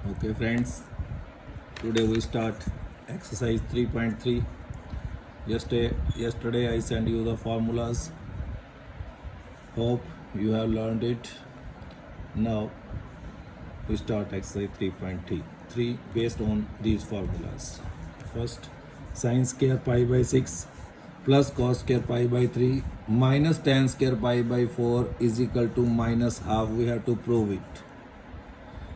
Okay friends, today we start exercise 3.3. Yesterday I sent you the formulas. Hope you have learned it. Now we start exercise 3.3 based on these formulas. First, sin square pi by 6 plus cos square pi by 3 minus tan square pi by 4 is equal to minus half. We have to prove it.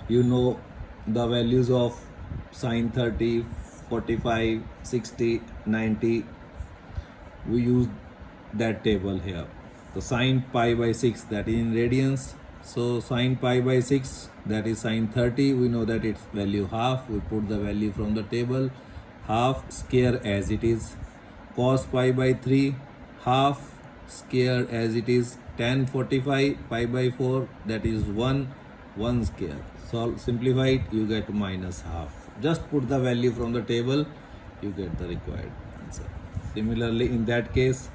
You know the values of sine 30, 45, 60, 90. We use that table here. So sine pi by 6, that is in radians. So sine pi by 6, that is sine 30. We know that its value half. We put the value from the table. Half square as it is. Cos pi by 3, half square as it is. Tan 45 pi by 4, that is 1 square. So simplify it, you get minus half. Just put the value from the table, you get the required answer. Similarly, in that case,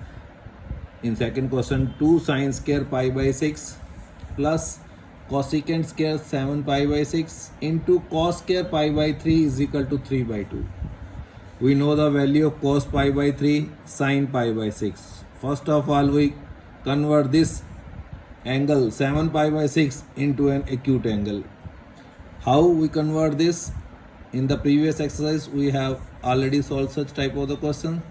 in second question, 2 sin square pi by 6 plus cosecant square 7 pi by 6 into cos square pi by 3 is equal to 3 by 2. We know the value of cos pi by 3, sin pi by 6. First of all, we convert this angle 7 pi by 6 into an acute angle. How we convert this? In the previous exercise, we have already solved such type of the question.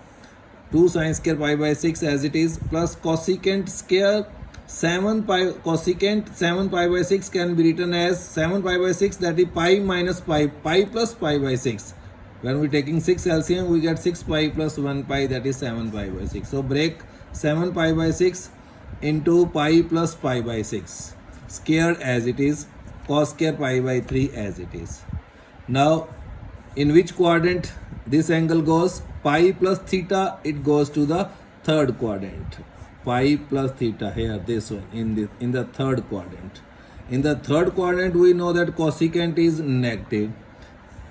2 sin square pi by 6 as it is plus cosecant square 7 pi by 6 can be written as 7 pi by 6, that is pi minus pi plus pi by 6. When we taking 6 LCM, we get 6 pi plus 1 pi, that is 7 pi by 6. So break 7 pi by 6 into pi plus pi by 6 square as it is, cos square pi by 3 as it is. Now in which quadrant this angle goes? Pi plus theta, it goes to the third quadrant. Pi plus theta, here this one, in the third quadrant. In the third quadrant, we know that cosecant is negative,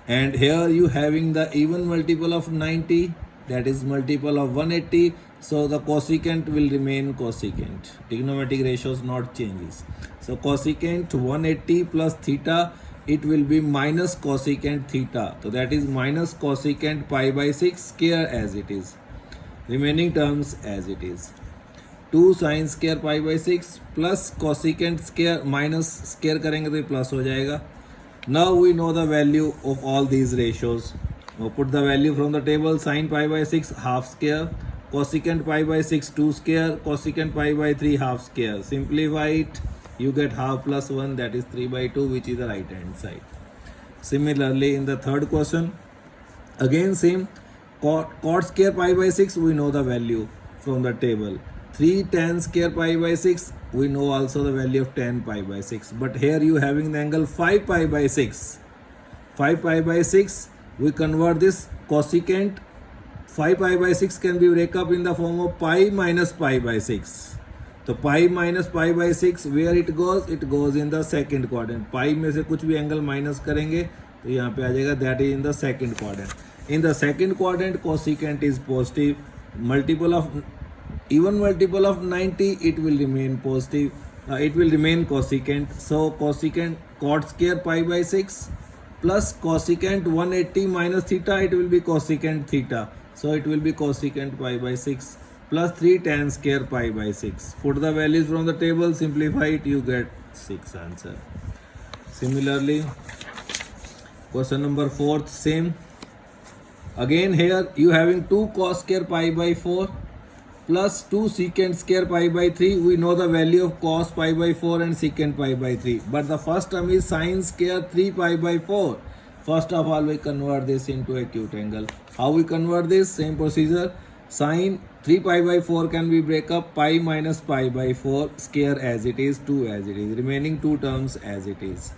and here you having the even multiple of 90, that is multiple of 180. So the cosecant will remain cosecant. Trigonometric ratios not changes. So cosecant 180 plus theta, it will be minus cosecant theta. So that is minus cosecant pi by 6 square as it is. Remaining terms as it is. 2 sin square pi by 6 plus cosecant square minus square करेंगे तो plus हो जाएगा. Now we know the value of all these ratios. Now put the value from the table. Sin pi by 6 half square, cosecant pi by 6 2 square, cosecant pi by 3 half square. Simplify it, you get half plus 1, that is 3 by 2, which is the right hand side. Similarly, in the third question, again same, cot square pi by 6, we know the value from the table. 3 tan square pi by 6, we know also the value of tan pi by 6. But here you having the angle 5 pi by 6. 5 pi by 6, we convert this cosecant 5 pi by 6 can be break up in the form of pi minus pi by 6. So pi minus pi by 6, where it goes? It goes in the second quadrant. Pi में से कुछ भी angle minus करेंगे तो यहाँ पे आ जाएगा, that is in the second quadrant. In the second quadrant, cosecant is positive. Even multiple of 90, it will remain positive. It will remain cosecant. So cosecant cot square pi by 6 plus cosecant 180 minus theta, it will be cosecant theta. So it will be cosecant pi by 6 plus 3 tan square pi by 6. Put the values from the table, simplify it, you get 6 answer. Similarly, question number 4, same. Again here you having 2 cos square pi by 4 plus 2 secant square pi by 3. We know the value of cos pi by 4 and secant pi by 3. But the first term is sin square 3 pi by 4. First of all, we convert this into acute angle. How we convert this? Same procedure. Sin 3 pi by 4 can be break up pi minus pi by 4 square as it is, 2 as it is. Remaining 2 terms as it is.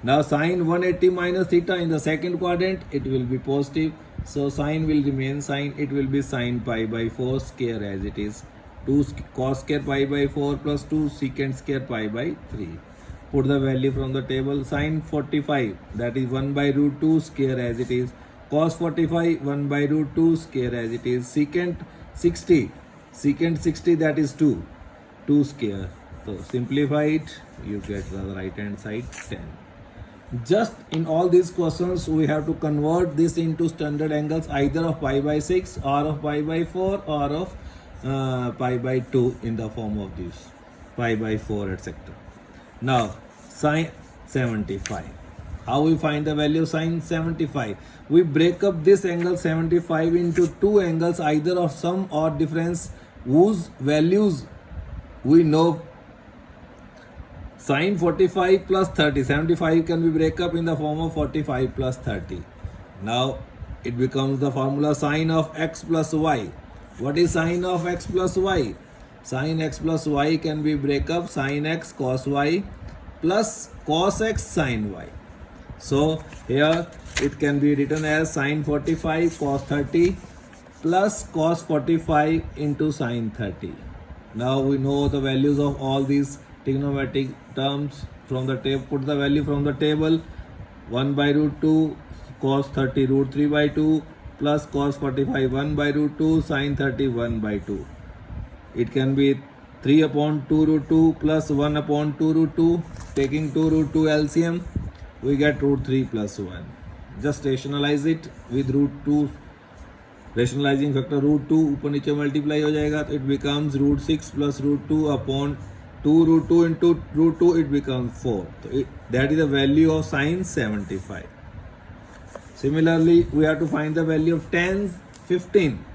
Now sin 180 minus theta in the second quadrant, it will be positive. So sin will remain sin, it will be sin pi by 4 square as it is. 2 cos square pi by 4 plus 2 secant square pi by 3. Put the value from the table. Sin 45, that is 1 by root 2 square as it is. Cos 45, 1 by root 2 square as it is. Secant 60, that is 2 square. So simplify it, you get the right hand side 10. Just in all these questions we have to convert this into standard angles either of pi by 6 or of pi by 4 or of pi by 2 in the form of this pi by 4 etc. Now sine 75. How we find the value of sine 75? We break up this angle 75 into two angles either of sum or difference whose values we know. Sine 45 plus 30. 75 can be break up in the form of 45 plus 30. Now it becomes the formula sine of x plus y. What is sine of x plus y? Sine x plus y can be break up sine x cos y plus cos x sine y. So here it can be written as sine 45 cos 30 plus cos 45 into sine 30. Now we know the values of all these trigonometric terms from the table. Put the value from the table. 1 by root 2 cos 30 root 3 by 2 plus cos 45 1 by root 2 sine 30 1 by 2. It can be 3 upon 2 root 2 plus 1 upon 2 root 2. Taking 2 root 2 LCM, we get root 3 plus 1. Just rationalize it with root 2. Rationalizing factor root 2 ऊपर नीचे multiply हो जाएगा तो it becomes root 6 plus root 2 upon 2 root 2 into root 2 it becomes 4. So that is the value of sine 75. Similarly, we have to find the value of tan 15.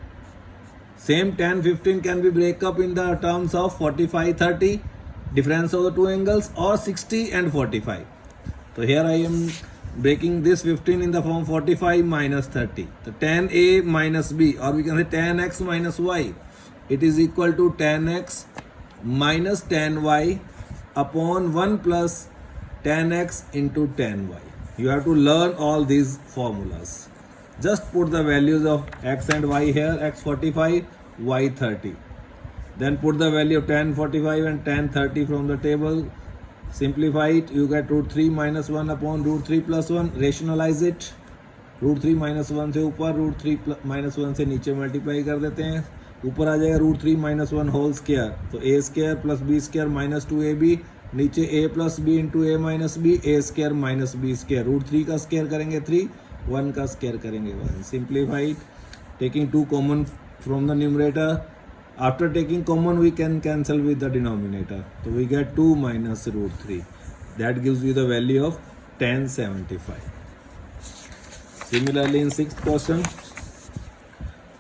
Same tan 15 can be break up in the terms of 45 30 difference of the two angles or 60 and 45. So here I am breaking this 15 in the form 45 minus 30. So tan A minus B, or we can say tan x minus y. It is equal to tan x minus tan y upon 1 plus tan x into tan y. You have to learn all these formulas. Just put the values of x and y here, x 45, y 30. Then put the value of tan 45 and tan 30 from the table. Simplify it, you get root 3 minus 1 upon root 3 plus 1. Rationalize it. Root 3 minus 1 से ऊपर root 3 minus 1 से नीचे multiply कर देते हैं. ऊपर आ जाएगा root 3 minus 1 whole square. तो A square plus B square minus 2ab. नीचे a plus B into A minus B. A square minus B square. Root 3 का स्क्वायर करेंगे 3, 1 का स्क्वायर करेंगे 1. Simplified. Taking 2 common from the numerator. After taking common, we can cancel with the denominator. So we get 2 minus root 3. That gives you the value of tan 75. Similarly, in 6th question,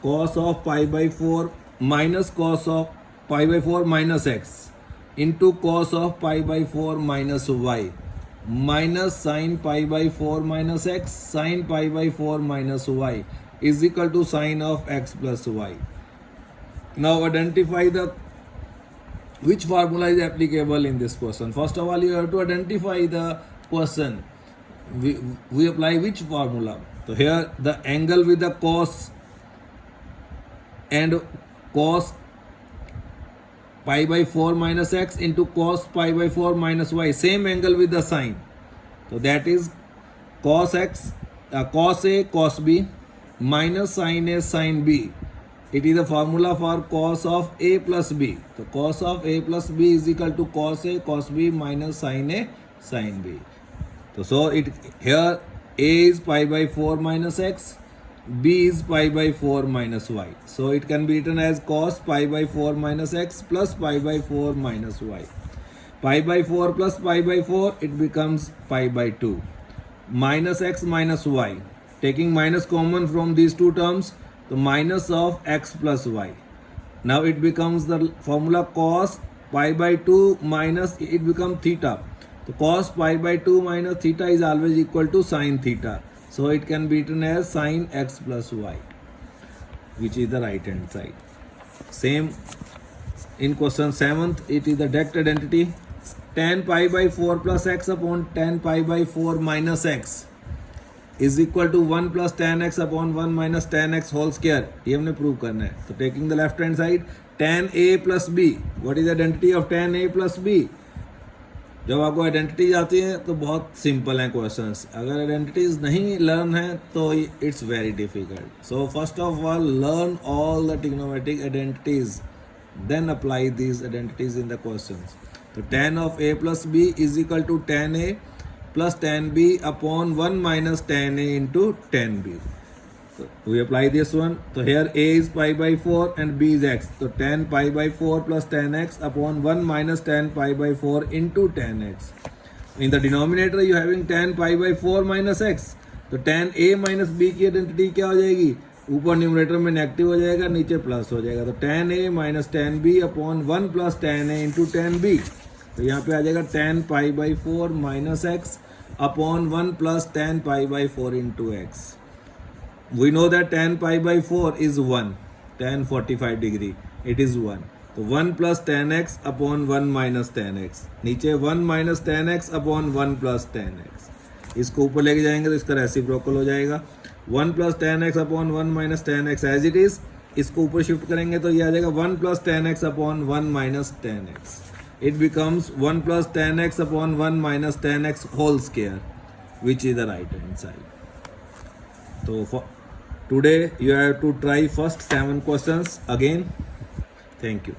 cos of pi by 4 minus cos of pi by 4 minus x into cos of pi by 4 minus y minus sin pi by 4 minus x sin pi by 4 minus y is equal to sin of x plus y. Now identify the which formula is applicable in this question. First of all, you have to identify the question. We apply which formula. So here the angle with the cos and cos pi by 4 minus x into cos pi by 4 minus y. Same angle with the sine. So that is cos x, cos a cos b minus sin a sin b. It is a formula for cos of a plus b. So cos of a plus b is equal to cos a cos b minus sin a sin b. So it here a is pi by 4 minus x, b is pi by 4 minus y. So it can be written as cos pi by 4 minus x plus pi by 4 minus y. Pi by 4 plus pi by 4, it becomes pi by 2. Minus x minus y. Taking minus common from these two terms, the minus of x plus y. Now it becomes the formula cos pi by 2 minus, it becomes theta. So cos pi by 2 minus theta is always equal to sin theta. So it can be written as sin x plus y, which is the right hand side. Same in question 7th, it is the direct identity. Tan pi by 4 plus x upon tan pi by 4 minus x is equal to 1 plus tan x upon 1 minus tan x whole square. ये हमने prove करना है. तो taking the left hand side, tan a plus b. What is the identity of tan a plus b? जब आपको identities आती हैं तो बहुत सिंपल हैं क्वेश्चंस. अगर आइडेंटिटीज नहीं लर्न है तो it's very difficult. So first of all learn all the trigonometric identities, then apply these identities in the questions. तो tan of a plus b is equal to tan a plus tan b upon 1 minus tan a into tan b. So we apply this one. So here a is pi by 4 and b is x. So tan pi by 4 plus tan x upon 1 minus tan pi by 4 into tan x. In the denominator you having tan pi by 4 minus x. तो tan a minus b की identity क्या हो जाएगी? ऊपर numerator में negative हो जाएगा, नीचे प्लस हो जाएगा. तो tan a minus tan b upon 1 plus tan a into tan b. तो यहाँ पे आ जाएगा tan pi by 4 minus x upon 1 plus tan pi by 4 into x. We know that tan pi by 4 is 1, tan 45 degree, it is 1. तो 1 plus tan x upon 1 minus tan x. नीचे 1 minus tan x upon 1 plus tan x. इसको ऊपर लेके जाएंगे तो इसका reciprocal हो जाएगा. 1 plus tan x upon 1 minus tan x as it is. इसको ऊपर शिफ्ट करेंगे तो ये आ जाएगा 1 plus tan x upon 1 minus tan x. It becomes 1 plus tan x upon 1 minus tan x whole square, which is the right hand side. So for today you have to try first 7 questions again. Thank you.